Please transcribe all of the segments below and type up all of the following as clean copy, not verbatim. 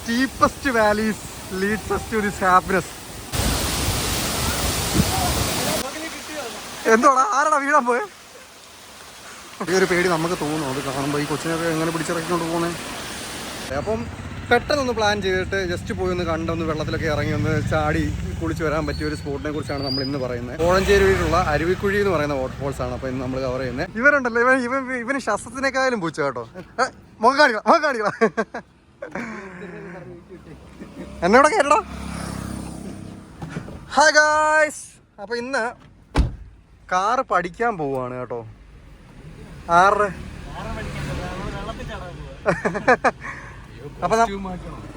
Steepest valleys leads us to this happiness. എന്തോടാ ആരാടാ വീഴാൻ പോയെ? ഈ ഒരു പേടി നമുക്ക് തോന്നുന്നു അത് കാണുമ്പോൾ, ഈ കൊച്ചിനൊക്കെ എങ്ങനെ പിടിച്ചിറക്കിക്കൊണ്ട് പോകുന്നത്. അപ്പം പെട്ടെന്നൊന്ന് പ്ലാൻ ചെയ്തിട്ട് ജസ്റ്റ് പോയി ഒന്ന് കണ്ടൊന്ന് വെള്ളത്തിലൊക്കെ ഇറങ്ങി ഒന്ന് ചാടി കുളിച്ച് വരാൻ പറ്റിയ ഒരു സ്പോട്ടിനെ കുറിച്ചാണ് നമ്മൾ ഇന്ന് പറയുന്നത്. കോഴഞ്ചേരിയിലുള്ള അരുവിക്കുഴി എന്ന് പറയുന്ന വാട്ടർഫോൾസ് ആണ് അപ്പോൾ ഇന്ന് നമ്മൾ കവർ ചെയ്യുന്നത്. ഇവരുണ്ടല്ലോ ഇവന് ശസ്ത്രത്തിനേക്കാളും പൂച്ച കേട്ടോ. മുഖം കാണിക്കണം എന്നോട് കേട്ടോ. ഹായ് ഗായ്സ്, അപ്പോൾ ഇന്ന് കാറ് പഠിക്കാൻ പോവുകയാണ് കേട്ടോ. 6 അപ്പം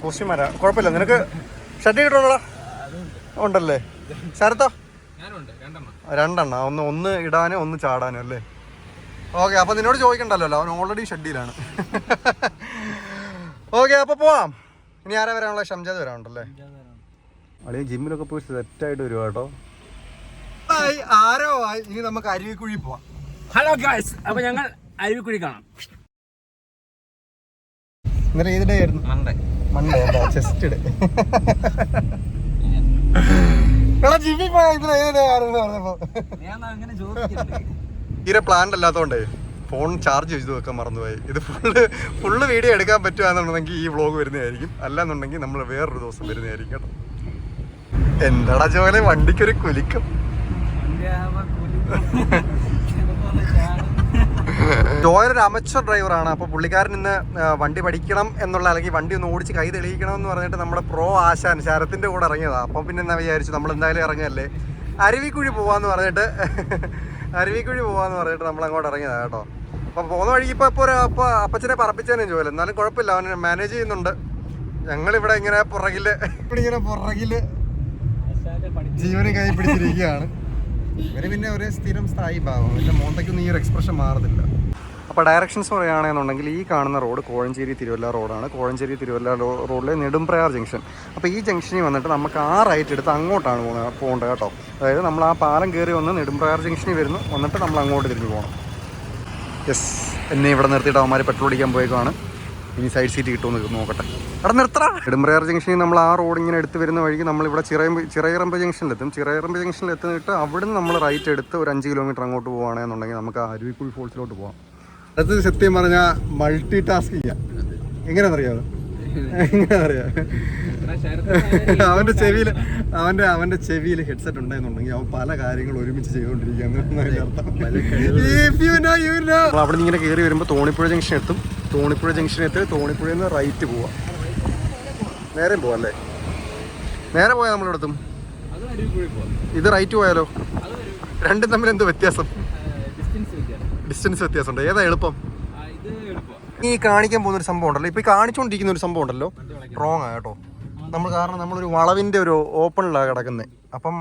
കോസ്റ്റ്യൂം വരാം, കുഴപ്പമില്ല. നിനക്ക് ഷർട്ട് കിട്ടണോടാ? ഉണ്ടല്ലേ. ശരത്തോ? 2 ഒന്ന് ഇടാനും ഒന്ന് ചാടാനും അല്ലേ? ഓക്കെ, അപ്പം നിന്നോട് ചോദിക്കണ്ടല്ലോ, അവൻ ഓൾറെഡി ഷെഡിയിലാണ്. ഓക്കെ, അപ്പോൾ പോവാം. ഇനി ആരാ വരാനുള്ള? ഷംജാദ് വരാനുണ്ടല്ലേ? അളിയ ജിമ്മിലൊക്കെ പോയി സെറ്റായിട്ട് വരും കേട്ടോ. ആരോ ഇനി നമുക്ക് അരുവിക്കുഴി പോവാം. ഹലോ ഗായ്സ്, അപ്പോൾ ഞങ്ങൾ അരുവിക്കുഴി കാണാം. ഇന്നലെ ഏത് ഡേ ആയിരുന്നു? മൺഡേ എന്താ ചെസ്റ്റ് ഡേ. ജിമ്മിൽ പോയാ ഇന്നലെ ഏത് ഡേ ആയിരുന്നു പറഞ്ഞപ്പോ തീരെ പ്ലാൻ അല്ലാത്തോണ്ടേ ഫോൺ ചാർജ് ചെയ്ത് വെക്കാൻ മറന്നുപോയി. ഇത് ഫുള്ള് വീഡിയോ എടുക്കാൻ പറ്റുകയെന്നുണ്ടെങ്കിൽ ഈ വ്ളോഗ് വരുന്നതായിരിക്കും, അല്ലാന്നുണ്ടെങ്കിൽ നമ്മൾ വേറൊരു ദിവസം വരുന്നതായിരിക്കും കേട്ടോ. എന്താടാ ജോലെ വണ്ടിക്കൊരു കുലിക്കും. ജോയൊരു അമച്വർ ഡ്രൈവറാണ്. അപ്പോൾ പുള്ളിക്കാരൻ ഇന്ന് വണ്ടി പഠിക്കണം എന്നുള്ള, അല്ലെങ്കിൽ വണ്ടി ഒന്ന് ഓടിച്ച് കൈ തെളിയിക്കണം എന്ന് പറഞ്ഞിട്ട് നമ്മുടെ പ്രോ ആശാൻ ശരത്തിൻ്റെ കൂടെ ഇറങ്ങിയതാണ്. അപ്പം പിന്നെ എന്നാ വിചാരിച്ചു, നമ്മൾ എന്തായാലും ഇറങ്ങിയല്ലേ അരുവിക്കുഴി പോവാന്ന് പറഞ്ഞിട്ട് നമ്മൾ അങ്ങോട്ട് ഇറങ്ങിയതാണ് കേട്ടോ. അപ്പം പോകുന്ന വഴിക്ക് ഇപ്പോൾ അപ്പച്ചനെ പറപ്പിച്ചേനെ ജോലി, എന്നാലും കുഴപ്പമില്ല, അവൻ മാനേജ് ചെയ്യുന്നുണ്ട്. ഞങ്ങളിവിടെ ഇങ്ങനെ പുറകിൽ ജീവന് കൈ പിടിച്ചിരിക്കുകയാണ്. ഇവര് പിന്നെ ഒരു സ്ഥിരം സ്ഥായി ഭാവം, എൻ്റെ മോന്തയ്ക്കൊന്നും ഈ ഒരു എക്സ്പ്രഷൻ മാറുന്നില്ല. അപ്പോൾ ഡയറക്ഷൻസ് പറയുകയാണെന്നുണ്ടെങ്കിൽ ഈ കാണുന്ന റോഡ് കോഴഞ്ചേരി തിരുവല്ല റോഡാണ്. കോഴഞ്ചേരി തിരുവല്ല റോഡിലെ നെടുംപ്രയാർ ജംഗ്ഷൻ. അപ്പോൾ ഈ ജംഗ്ഷനിൽ വന്നിട്ട് നമുക്ക് ആ റൈറ്റ് എടുത്ത് അങ്ങോട്ടാണ് പോകേണ്ടത് കേട്ടോ. അതായത് നമ്മൾ ആ പാലം കയറി വന്ന് നെടുംപ്രയാർ ജംഗ്ഷനിൽ വരുന്നു, വന്നിട്ട് നമ്മൾ അങ്ങോട്ട് തിരിഞ്ഞ് പോകണം. യെസ്, എന്നെ ഇവിടെ നിർത്തിയിട്ട് അവന്മാർ പെട്രോൾ അടിക്കാൻ പോയേക്കാണ്. ഇനി സൈഡ് സീറ്റ് കിട്ടുമെന്ന് നോക്കട്ടെ. അവിടെ നിർത്തടാ. നെടുംപ്രയാർ ജംഗ്ഷനിൽ നമ്മൾ ആ റോഡ് ഇങ്ങനെ എടുത്ത് വരുന്ന വഴിക്ക് നമ്മളിവിടെ ചിറയറമ്പ് ജംഗ്ഷനിലെത്തും. ചിറയറമ്പ് ജംഗ്ഷനിൽ എത്തിയിട്ട് അവിടുന്ന് നമ്മൾ റൈറ്റ് എടുത്ത് ഒരു 5 കിലോമീറ്റർ അങ്ങോട്ട് പോവുകയാണെന്നുണ്ടെങ്കിൽ നമുക്ക് ആ അരുവിക്കുഴി ഫോൾസിലോട്ട് പോകാം. അത് സത്യം പറഞ്ഞാൽ മൾട്ടി ടാസ്ക് ചെയ്യാം. എങ്ങനെയാണെന്നറിയാമോ? അവന്റെ ചെവിയിൽ ഹെഡ്സെറ്റ് ഉണ്ടായെന്നുണ്ടെങ്കിൽ അവൻ പല കാര്യങ്ങളും ഒരുമിച്ച് ചെയ്തുകൊണ്ടിരിക്കുകയാണ്. അവിടെ നിന്ന് ഇങ്ങനെ കയറി വരുമ്പോൾ തോണിപ്പുഴ ജംഗ്ഷൻ എത്തും. തോണിപ്പുഴ തോണിപ്പുഴയിൽ നിന്ന് റൈറ്റ് പോവാം. നേരെ പോവാല്ലേ? നേരെ പോയാൽ നമ്മളിവിടെത്തും. ഇത് റൈറ്റ് പോയാലോ? രണ്ടും തമ്മിൽ എന്ത് വ്യത്യാസം? ഡിസ്റ്റൻസ് വ്യത്യാസമുണ്ട്. ഏതാ എളുപ്പം? ഈ കാണിക്കാൻ പോകുന്നൊരു സംഭവം ഉണ്ടല്ലോ, ഇപ്പോൾ ഈ കാണിച്ചുകൊണ്ടിരിക്കുന്ന ഒരു സംഭവം ഉണ്ടല്ലോ, റോങ് ആ കേട്ടോ. കാരണം നമ്മളൊരു വളവിൻ്റെ ഒരു ഓപ്പണിലാണ് കിടക്കുന്നത്. അപ്പം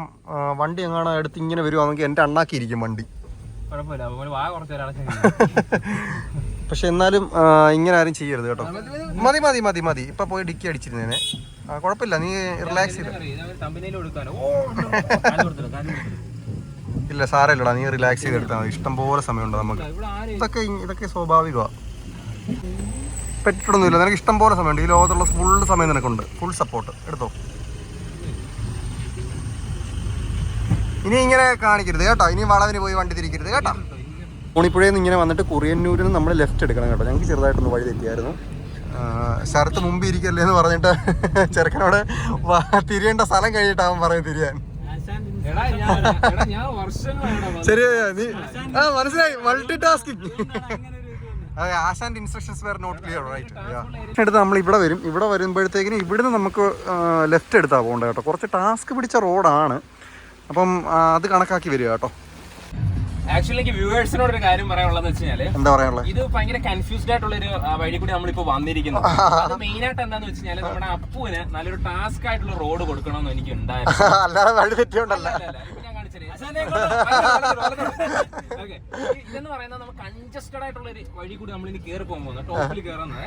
വണ്ടി എങ്ങാണ് എടുത്ത് ഇങ്ങനെ വരുവാണെങ്കിൽ എൻ്റെ അണ്ണാക്കിയിരിക്കും വണ്ടി. പക്ഷെ എന്നാലും ഇങ്ങനെ ആരും ചെയ്യരുത് കേട്ടോ. മതി ഇപ്പൊ പോയി ഡിക്കി അടിച്ചിരുന്നേനെ. കുഴപ്പമില്ല, നീ റിലാക്സ് ചെയ്ത. ഇല്ല സാരമില്ലടാ, നീ റിലാക്സ് ചെയ്തെടുത്താൽ മതി. ഇഷ്ടംപോലെ സമയമുണ്ട് നമുക്ക്. ഇതൊക്കെ സ്വാഭാവികമാണ്, പറ്റിട്ടൊന്നുമില്ല. നിനക്ക് ഇഷ്ടംപോലെ സമയമുണ്ട്. ഈ ലോകത്തുള്ള ഫുൾ സമയം നിനക്കുണ്ട്, ഫുൾ സപ്പോർട്ട്. എടുത്തോ. ഇനി ഇങ്ങനെ കാണിക്കരുത് കേട്ടോ. ഇനി വളവിന് പോയി വണ്ടി തിരിക്കരുത് കേട്ടോ. തോണിപ്പുഴയിൽ നിന്ന് ഇങ്ങനെ വന്നിട്ട് കുറിയന്നൂരിൽ നിന്ന് നമ്മൾ ലെഫ്റ്റ് എടുക്കണം കേട്ടോ. ഞങ്ങൾക്ക് ചെറുതായിട്ടൊന്ന് വഴി തെറ്റിയായിരുന്നു. ശരത്ത് മുമ്പ് ഇരിക്കല്ലേ എന്ന് പറഞ്ഞിട്ട് ചെറുക്കനോട് തിരിയേണ്ട സ്ഥലം കഴിഞ്ഞിട്ടാവും പറയും തിരിയാൻ. ശരിയാ, നീ മനസ്സിലായി. Multi tasking. അതെ, ആശാന്റെ instructions were not clear right. എടുത്ത് നമ്മൾ ഇവിടെ വരും. ഇവിടെ വരുമ്പോഴത്തേക്കിന് ഇവിടുന്ന് നമുക്ക് ലെഫ്റ്റ് എടുത്താൽ പോകേണ്ടത് കേട്ടോ. കുറച്ച് ടാസ്ക് പിടിച്ച റോഡാണ്. അപ്പം അത് കണക്കാക്കി വരിക കേട്ടോ. ആക്ച്വലി എനിക്ക് വ്യൂവേഴ്സിനോട് ഒരു കാര്യം പറയാനുള്ളതെന്ന് വെച്ചാൽ, എന്താ പറയാനുള്ളത്, ഇത് ഭയങ്കര കൺഫ്യൂസ്ഡ് ആയിട്ടുള്ള ഒരു വഴി കൂടി നമ്മളിപ്പോ വന്നിരിക്കുന്നത്. അത് മെയിൻ ആയിട്ട് എന്താന്ന് വെച്ചാൽ, നമ്മുടെ അപ്പുവിന് നല്ലൊരു ടാസ്ക് ആയിട്ടുള്ള റോഡ് കൊടുക്കണമെന്ന് എനിക്ക് ഉണ്ടായിരുന്നു. അല്ലാതെ വഴി തെറ്റിയോണ്ടല്ല. ഇതെന്ന് പറയുന്നത് നമുക്ക് കൺജസ്റ്റഡ് ആയിട്ടുള്ള ഒരു വഴി കൂടി നമ്മളിനി കയറി പോകുമ്പോൾ ടോപ്പിൽ കയറുന്നത്.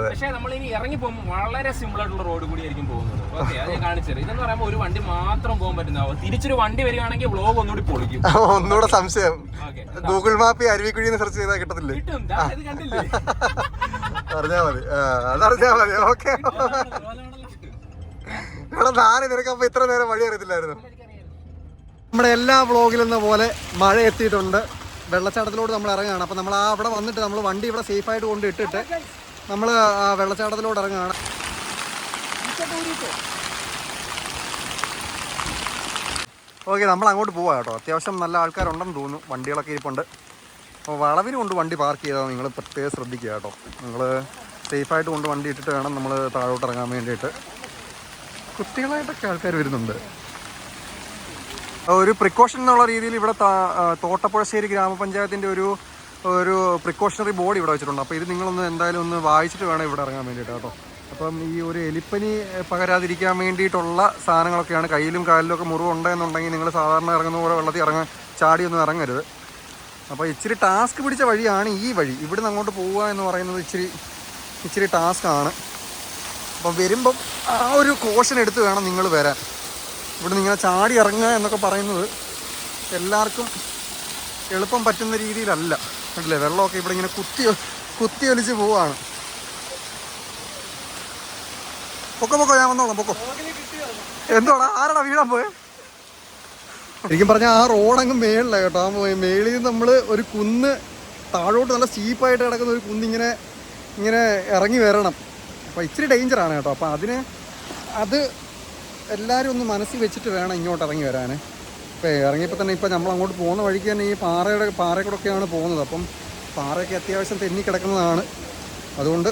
പക്ഷെ നമ്മളിനി ഇറങ്ങി പോകുമ്പോൾ വളരെ സിമ്പിൾ ആയിട്ടുള്ള റോഡ് കൂടി ആയിരിക്കും പോകുന്നത്. ഓക്കെ, അത് ഞാൻ കാണിച്ചത്. ഇതെന്ന് പറയുമ്പോൾ ഒരു വണ്ടി മാത്രം പോകാൻ പറ്റുന്ന, തിരിച്ചൊരു വണ്ടി വരികയാണെങ്കിൽ വ്ലോഗ് ഒന്നുകൂടി പൊളിക്കും. ഒന്നുകൂടെ സംശയം. ഗൂഗിൾ മാപ്പ് അരുവിക്കുഴി സെർച്ച് ചെയ്താൽ കിട്ടത്തില്ലേ? അറിഞ്ഞാ മതി, അതറിഞ്ഞാ മതി. ഓക്കെ. ഇവിടെ നാല് നിനക്ക് അപ്പൊ ഇത്ര നേരം വഴി അറിയത്തില്ലായിരുന്നു. നമ്മുടെ എല്ലാ വ്ളോഗിലെന്ന പോലെ മഴ എത്തിയിട്ടുണ്ട്. വെള്ളച്ചാട്ടത്തിലോട്ട് നമ്മൾ ഇറങ്ങുകയാണ്. അപ്പം നമ്മൾ അവിടെ വന്നിട്ട് നമ്മൾ വണ്ടി ഇവിടെ സേഫായിട്ട് കൊണ്ട് ഇട്ടിട്ട് നമ്മൾ വെള്ളച്ചാട്ടത്തിലോട്ട് ഇറങ്ങുകയാണ്. ഓക്കെ, നമ്മൾ അങ്ങോട്ട് പോവാം കേട്ടോ. അത്യാവശ്യം നല്ല ആൾക്കാരുണ്ടെന്ന് തോന്നുന്നു, വണ്ടികളൊക്കെ ഇരിപ്പുണ്ട്. അപ്പോൾ വളവിന് കൊണ്ട് വണ്ടി പാർക്ക് ചെയ്താൽ നിങ്ങൾ പ്രത്യേകം ശ്രദ്ധിക്കുക കേട്ടോ. നിങ്ങൾ സേഫായിട്ട് കൊണ്ട് വണ്ടി ഇട്ടിട്ട് വേണം നമ്മൾ താഴോട്ട് ഇറങ്ങാൻ വേണ്ടിയിട്ട്. കുട്ടികളായിട്ടൊക്കെ ആൾക്കാർ വരുന്നുണ്ട്. ഒരു പ്രിക്കോഷൻ എന്നുള്ള രീതിയിൽ ഇവിടെ തോട്ടപ്പുഴശ്ശേരി ഗ്രാമപഞ്ചായത്തിൻ്റെ ഒരു പ്രിക്കോഷണറി ബോർഡ് ഇവിടെ വെച്ചിട്ടുണ്ട്. അപ്പോൾ ഇത് നിങ്ങളൊന്ന് എന്തായാലും ഒന്ന് വായിച്ചിട്ട് വേണം ഇവിടെ ഇറങ്ങാൻ വേണ്ടിയിട്ട് കേട്ടോ. അപ്പം ഈ ഒരു എലിപ്പനി പകരാതിരിക്കാൻ വേണ്ടിയിട്ടുള്ള സാധനങ്ങളൊക്കെയാണ്. കയ്യിലും കാലിലും ഒക്കെ മുറിവുണ്ടെന്നുണ്ടെങ്കിൽ നിങ്ങൾ സാധാരണ ഇറങ്ങുന്ന പോലെ വെള്ളത്തിൽ ചാടിയൊന്നും ഇറങ്ങരുത്. അപ്പോൾ ഇച്ചിരി ടാസ്ക് പിടിച്ച വഴിയാണ് ഈ വഴി. ഇവിടുന്ന് അങ്ങോട്ട് പോവുക എന്ന് പറയുന്നത് ഇച്ചിരി ടാസ്ക്കാണ്. അപ്പം വരുമ്പം ആ ഒരു കോഷൻ എടുത്ത് വേണം നിങ്ങൾ വരാൻ. ഇവിടെ ഇങ്ങനെ ചാടി ഇറങ്ങുക എന്നൊക്കെ പറയുന്നത് എല്ലാവർക്കും എളുപ്പം പറ്റുന്ന രീതിയിലല്ല. കണ്ടില്ലേ, വെള്ളമൊക്കെ ഇവിടെ ഇങ്ങനെ കുത്തി ഒലിച്ച് പോവാണ്. പൊക്കോ, ഞാൻ വന്നോളാം, പൊക്കോ. എന്തോടാ, ആരാടാ വീഴാൻ പോയെ? ശരിക്കും പറഞ്ഞാൽ ആ റോഡങ്ങ് മേളിലാണ് കേട്ടോ. ആ മേളിൽ നിന്ന് നമ്മൾ ഒരു കുന്ന് താഴോട്ട് നല്ല സ്റ്റീപ്പായിട്ട് കിടക്കുന്ന ഒരു കുന്നിങ്ങനെ ഇറങ്ങി വരണം. അപ്പോൾ ഇച്ചിരി ഡേഞ്ചറാണ് കേട്ടോ. അപ്പോൾ അത് എല്ലാവരും ഒന്ന് മനസ്സിൽ വെച്ചിട്ട് വേണം ഇങ്ങോട്ട് ഇറങ്ങി വരാൻ. ഇപ്പോൾ ഇറങ്ങിയപ്പോൾ തന്നെ ഇപ്പോൾ നമ്മൾ അങ്ങോട്ട് പോകുന്ന വഴിക്ക് തന്നെ ഈ പാറയൊക്കെയാണ് പോകുന്നത്. അപ്പം പാറയൊക്കെ അത്യാവശ്യം തെന്നിക്കിടക്കുന്നതാണ്. അതുകൊണ്ട്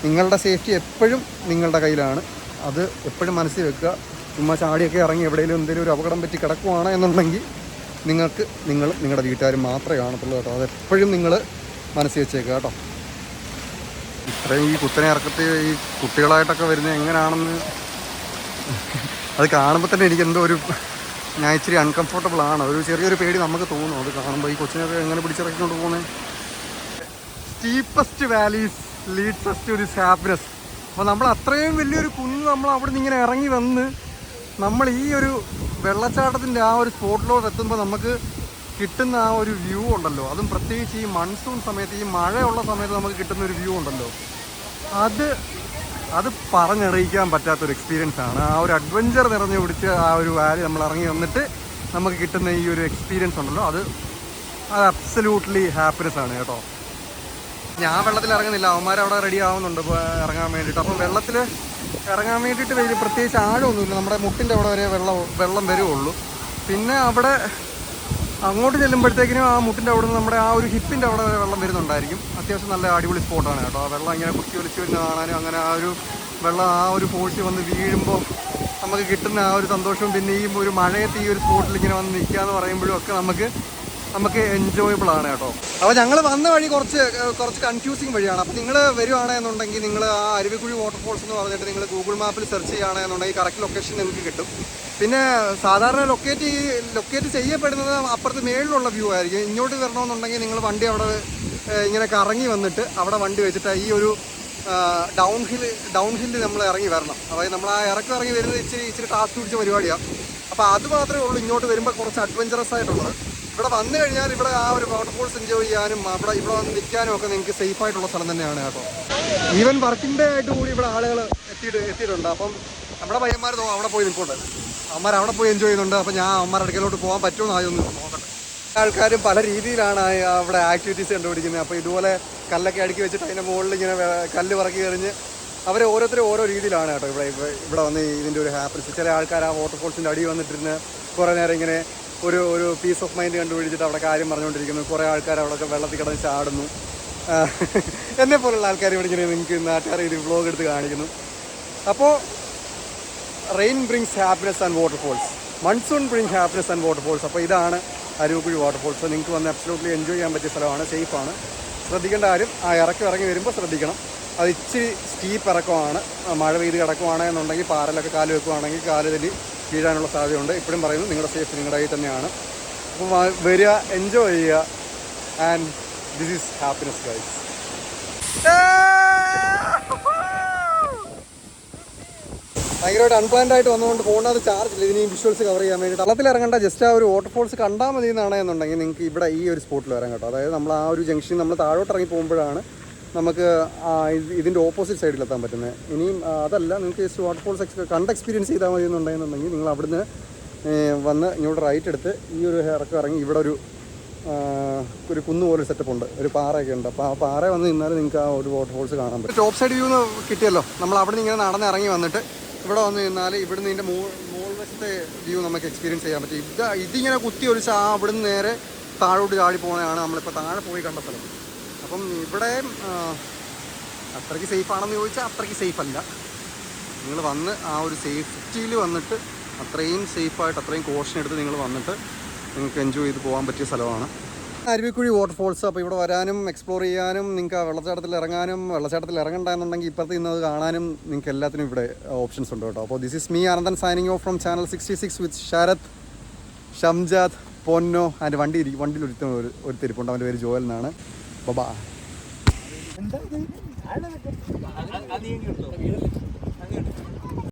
നിങ്ങളുടെ സേഫ്റ്റി എപ്പോഴും നിങ്ങളുടെ കയ്യിലാണ്. അത് എപ്പോഴും മനസ്സിൽ വെക്കുക. ചുമ്മാ ചാടിയൊക്കെ ഇറങ്ങി എവിടെയെങ്കിലും എന്തെങ്കിലും ഒരു അപകടം പറ്റി കിടക്കുവാണ് എന്നുണ്ടെങ്കിൽ നിങ്ങളുടെ വീട്ടുകാരും മാത്രമേ കാണത്തുള്ളൂ കേട്ടോ. അതെപ്പോഴും നിങ്ങൾ മനസ്സിൽ വെച്ചേക്കുക കേട്ടോ. ഇത്രയും ഈ കുത്തനെ ഇറക്കത്തിൽ ഈ കുട്ടികളായിട്ടൊക്കെ വരുന്നത് എങ്ങനെയാണെന്ന് അത് കാണുമ്പോൾ തന്നെ എനിക്ക് എന്തോ ഞാൻ ഇച്ചിരി അൺകംഫർട്ടബിൾ ആണ്. ഒരു ചെറിയൊരു പേടി നമുക്ക് തോന്നും അത് കാണുമ്പോൾ. ഈ കൊച്ചിനൊക്കെ എങ്ങനെ പിടിച്ചിറക്കിക്കൊണ്ട് പോകുന്നത്. Steepest valleys leads us to this happiness. അപ്പോൾ നമ്മൾ അത്രയും വലിയൊരു കുന്ന് നമ്മൾ അവിടെ നിന്ന് ഇങ്ങനെ ഇറങ്ങി വന്ന് നമ്മൾ ഈ ഒരു വെള്ളച്ചാട്ടത്തിൻ്റെ ആ ഒരു സ്പോട്ടിലോട്ട് എത്തുമ്പോൾ നമുക്ക് കിട്ടുന്ന ആ ഒരു വ്യൂ ഉണ്ടല്ലോ, അതും പ്രത്യേകിച്ച് ഈ മൺസൂൺ സമയത്ത്, ഈ മഴയുള്ള സമയത്ത് നമുക്ക് കിട്ടുന്ന ഒരു വ്യൂ ഉണ്ടല്ലോ, അത് പറഞ്ഞറിയിക്കാൻ പറ്റാത്തൊരു എക്സ്പീരിയൻസ് ആണ്. ആ ഒരു അഡ്വഞ്ചർ നിറഞ്ഞു പിടിച്ച് ആ ഒരു വാലി നമ്മൾ ഇറങ്ങി വന്നിട്ട് നമുക്ക് കിട്ടുന്ന ഈ ഒരു എക്സ്പീരിയൻസ് ഉണ്ടല്ലോ, അത് അബ്സല്യൂട്ട്ലി ഹാപ്പിനെസ് ആണ് കേട്ടോ. ഞാൻ വെള്ളത്തിൽ ഇറങ്ങുന്നില്ല, അവന്മാരവിടെ റെഡി ആവുന്നുണ്ട് ഇറങ്ങാൻ വേണ്ടിയിട്ട്. അപ്പം വെള്ളത്തിൽ ഇറങ്ങാൻ വേണ്ടിയിട്ട് പ്രത്യേകിച്ച് ആഴമൊന്നുമില്ല. നമ്മുടെ മുട്ടിൻ്റെ അവിടെ വരെ വെള്ളം വരുവുള്ളൂ. പിന്നെ അവിടെ അങ്ങോട്ട് ചെല്ലുമ്പോഴത്തേക്കിനും ആ മുട്ടിൻ്റെ അവിടെ നിന്ന് നമ്മുടെ ആ ഒരു ഹിപ്പിൻ്റെ അവിടെ വരെ വെള്ളം വരുന്നുണ്ടായിരിക്കും. അത്യാവശ്യം നല്ല അടിപൊളി സ്പോട്ടാണ് കേട്ടോ. ആ വെള്ളം ഇങ്ങനെ കുത്തി ഒലിച്ച് വരുന്ന കാണാനും അങ്ങനെ ആ ഒരു വെള്ളം ആ ഒരു ഫോഴ്സ് വന്ന് വീഴുമ്പോൾ നമുക്ക് കിട്ടുന്ന ആ ഒരു സന്തോഷവും പിന്നെ ഈ ഒരു മഴയത്ത് ഈ ഒരു സ്പോട്ടിൽ ഇങ്ങനെ വന്ന് നിൽക്കുക എന്ന് പറയുമ്പോഴും ഒക്കെ നമുക്ക് എൻജോയബിൾ ആണ് കേട്ടോ. അപ്പോൾ ഞങ്ങൾ വന്ന വഴി കുറച്ച് കൺഫ്യൂസിങ് വഴിയാണ്. അപ്പോൾ നിങ്ങൾ വരുവാണെന്നുണ്ടെങ്കിൽ നിങ്ങൾ ആ അരുവിക്കുഴി വാട്ടർഫോൾസ് എന്ന് പറഞ്ഞിട്ട് നിങ്ങൾ ഗൂഗിൾ മാപ്പിൽ സെർച്ച് ചെയ്യുകയാണെന്നുണ്ടെങ്കിൽ കറക്റ്റ് ലൊക്കേഷൻ നിങ്ങൾക്ക് കിട്ടും. പിന്നെ സാധാരണ ലൊക്കേറ്റ് ചെയ്യപ്പെടുന്നത് അപ്പുറത്ത് മേളിലുള്ള വ്യൂ ആയിരിക്കും. ഇങ്ങോട്ട് വരണമെന്നുണ്ടെങ്കിൽ നിങ്ങൾ വണ്ടി അവിടെ ഇങ്ങനെ കറങ്ങി വന്നിട്ട് അവിടെ വണ്ടി വെച്ചിട്ട് ഈ ഒരു ഡൗൺ ഹില്ല് നമ്മൾ ഇറങ്ങി വരണം. അതായത് നമ്മൾ ആ ഇറങ്ങി വരുന്നത് ഇച്ചിരി ടാസ്ക് പിടിച്ച പരിപാടിയാണ്. അപ്പോൾ അത് മാത്രമേ ഉള്ളൂ ഇങ്ങോട്ട് വരുമ്പോൾ കുറച്ച് അഡ്വഞ്ചറസ് ആയിട്ടുള്ളത്. ഇവിടെ വന്നു കഴിഞ്ഞാൽ ഇവിടെ ആ ഒരു വാട്ടർഫോൾസ് എൻജോയ് ചെയ്യാനും ഇവിടെ വന്ന് നിൽക്കാനും ഒക്കെ നിങ്ങൾക്ക് സേഫ് ആയിട്ടുള്ള സ്ഥലം തന്നെയാണ് കേട്ടോ. ഈവൻ വർക്കിംഗ് ഡേ ആയിട്ട് കൂടി ഇവിടെ ആളുകൾ എത്തിയിട്ടുണ്ട്. അപ്പം നമ്മുടെ പയ്യന്മാർ അവിടെ പോയി നിൽപ്പുണ്ട്. അവന്മാർ അവിടെ പോയി എൻജോയ് ചെയ്യുന്നുണ്ട്. അപ്പോൾ ഞാൻ അവന്മാരുടെ അടുക്കലോട്ട് പോകാൻ പറ്റുമെന്ന് ആദ്യം ഒന്ന് നോക്കട്ടെ. ആൾക്കാരും പല രീതിയിലാണ് അവിടെ ആക്ടിവിറ്റീസ് കണ്ടുപിടിക്കുന്നത്. അപ്പോൾ ഇതുപോലെ കല്ലൊക്കെ അടുക്കി വെച്ചിട്ട് അതിൻ്റെ മുകളിൽ ഇങ്ങനെ കല്ല് പറക്കി എറിഞ്ഞ് ഓരോരുത്തരും ഓരോ രീതിയിലാണ് കേട്ടോ ഇവിടെ വന്ന് ഇതിൻ്റെ ഒരു ഹാപ്പിനെസ്. ചില ആൾക്കാർ ആ വാട്ടർഫോൾസിൻ്റെ അടി വന്നിട്ടിരുന്ന് കുറേ നേരം ഇങ്ങനെ ഒരു പീസ് ഓഫ് മൈൻഡ് കണ്ടുപിടിച്ചിട്ട് അവിടെ കാര്യം പറഞ്ഞുകൊണ്ടിരിക്കുന്നു. കുറേ ആൾക്കാർ അവിടെ വെള്ളത്തിൽ കിടന്ന് ചാടുന്നു. എന്നെപ്പോലുള്ള ആൾക്കാർ ഇവിടെ ഇങ്ങനെ നിങ്ങൾക്ക് നാട്ടുകാർ ഇത് വ്ളോഗ് എടുത്ത് കാണിക്കുന്നു. അപ്പോൾ rain brings happiness and waterfalls, monsoon bring happiness and waterfalls. അപ്പോൾ ഇതാണ് അരുവിക്കുഴി വാട്ടർഫോൾസ്. നിങ്ങൾക്ക് വന്ന് അബ്സല്യൂട്ട്ലി എൻജോയ് ചെയ്യാൻ പറ്റിയ സ്ഥലമാണ്, സേഫാണ്. ശ്രദ്ധിക്കേണ്ട കാര്യം ആ ഇറങ്ങി വരുമ്പോൾ ശ്രദ്ധിക്കണം. അത് ഇച്ചിരി സ്റ്റീപ്പ് ഇറക്കമാണ്. മഴ പെയ്ത് കിടക്കുവാണെന്നുണ്ടെങ്കിൽ പാറലൊക്കെ കാല് വെക്കുവാണെങ്കിൽ കാല് തല്ലി വീഴാനുള്ള സാധ്യതയുണ്ട്. ഇപ്പോഴും പറയുന്നു നിങ്ങളുടെ സേഫ് നിങ്ങളുടെ കയ്യിൽ തന്നെയാണ്. അപ്പോൾ വരിക, എൻജോയ് ചെയ്യുക. And this is happiness guys. ഭയങ്കരമായിട്ട് അൺപ്ലാൻഡ് ആയിട്ട് വന്നുകൊണ്ട് ഫോണിനകത്ത് ചാർജ് ഇല്ല. ഇതിന് ഈ വിഷ്വൽസ് കവർ ചെയ്യാൻ വേണ്ടി വെള്ളത്തിൽ ഇറങ്ങേണ്ട, ജസ്റ്റ് ആ ഒരു വാട്ടർഫോൾസ് കണ്ടാൽ മതി എന്നാണെന്നുണ്ടെങ്കിൽ നിങ്ങൾക്ക് ഇവിടെ ഈ ഒരു സ്പോട്ടിൽ വരാൻ കേട്ടോ. അതായത് നമ്മൾ ആ ഒരു ജംഗ്ഷനിൽ നമ്മൾ താഴോട്ട് ഇറങ്ങി പോകുമ്പോഴാണ് നമുക്ക് ഇതിൻ്റെ ഓപ്പോസിറ്റ് സൈഡിലെത്താൻ പറ്റുന്നത്. ഇനിയും അതല്ല, നിങ്ങൾക്ക് ജസ്റ്റ് വാട്ടർഫോൾസ് കണ്ട് എക്സ്പീരിയൻസ് ചെയ്താൽ മതി എന്നുണ്ടെന്നുണ്ടെങ്കിൽ നിങ്ങൾ അവിടുന്ന് വന്ന് ഇങ്ങോട്ട് റൈറ്റ് എടുത്ത് ഈ ഒരു ഇറക്കം ഇറങ്ങി ഇവിടെ ഒരു കുന്ന് പോലെ സെറ്റപ്പ് ഉണ്ട്, ഒരു പാറയൊക്കെ ഉണ്ട്. അപ്പോൾ ആ പാറ വന്ന് നിന്നാൽ നിങ്ങൾക്ക് ആ ഒരു വാട്ടർഫോൾസ് കാണാൻ പറ്റും. ടോപ്പ് സൈഡ് വ്യൂ കിട്ടിയല്ലോ. നമ്മൾ അവിടെ നിന്ന് ഇങ്ങനെ നടന്ന് ഇറങ്ങി വന്നിട്ട് ഇവിടെ വന്ന് നിന്നാൽ ഇവിടുന്ന് ഇതിൻ്റെ മുകൾവശത്തെ വ്യൂ നമുക്ക് എക്സ്പീരിയൻസ് ചെയ്യാൻ പറ്റും. ഇതിങ്ങനെ കുത്തി ഒലിച്ച് അവിടുന്ന് നേരെ താഴോട്ട് ചാടി പോകുന്നതാണ് നമ്മളിപ്പോൾ താഴെ പോയി കണ്ട സ്ഥലം. അപ്പം ഇവിടെ അത്രയ്ക്ക് സേഫ് ആണെന്ന് ചോദിച്ചാൽ അത്രയ്ക്ക് സേഫ് അല്ല. നിങ്ങൾ വന്ന് ആ ഒരു സേഫ്റ്റിയിൽ വന്നിട്ട് അത്രയും സേഫായിട്ട് അത്രയും കോഷൻ എടുത്ത് നിങ്ങൾ വന്നിട്ട് നിങ്ങൾക്ക് എൻജോയ് ചെയ്ത് പോകാൻ പറ്റിയ സ്ഥലമാണ് അരുവിക്കുഴി വാട്ടർഫോൾസ്. അപ്പോൾ ഇവിടെ വരാനും എക്സ്പ്ലോർ ചെയ്യാനും നിങ്ങൾക്ക് വെള്ളച്ചാട്ടത്തിൽ ഇറങ്ങാനും വെള്ളച്ചാട്ടത്തിൽ ഇറങ്ങണ്ട എന്നുണ്ടെങ്കിൽ ഇപ്പുറത്ത് ഇന്നത് കാണാനും നിങ്ങൾക്ക് എല്ലാത്തിനും ഇവിടെ ഓപ്ഷൻസ് ഉണ്ട് കേട്ടോ. അപ്പോൾ this is me Ananthan signing off from channel 66 വിത്ത് ശരത്, ഷംജാദ്, പൊന്നോ ആൻഡ് വണ്ടിയിൽ ഒരു തിരിപ്പുണ്ട്. അവൻ്റെ പേര് ജോയൽ എന്നാണ്. ബബാ.